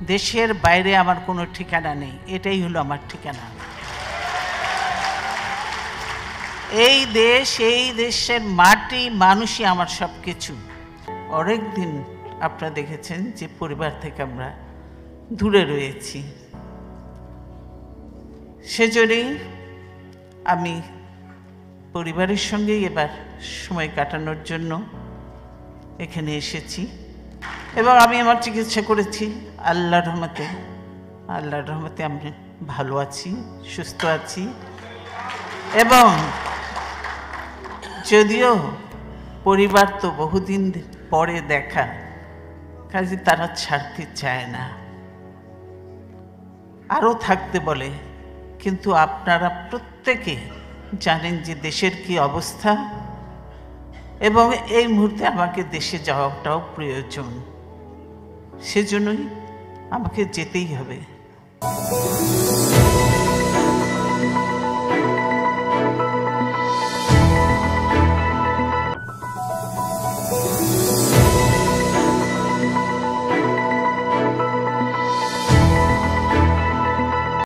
দেশের বাইরে আমার কোনো ঠিকানা নেই, এটাই হলো আমার ঠিকানা। এই দেশ, এই দেশের মাটি, মানুষই আমার সব কিছু। অনেক দিন আপনারা দেখেছেন যে পরিবার থেকে আমরা দূরে রয়েছি, সেজন্যই আমি পরিবারের সঙ্গেই এবার সময় কাটানোর জন্য এখানে এসেছি এবং আমি আমার চিকিৎসা করেছি। আল্লাহর রহমতে আমি ভালো আছি, সুস্থ আছি। এবং যদিও পরিবার তো বহুদিন পরে দেখা, কাজে তারা ছাড়তে চায় না, আরও থাকতে বলে। কিন্তু আপনারা প্রত্যেকে জানেন যে দেশের কি অবস্থা, এবং এই মুহূর্তে আমাকে দেশে যাওয়াটাও প্রয়োজন, সেজন্যই আমাকে যেতেই হবে।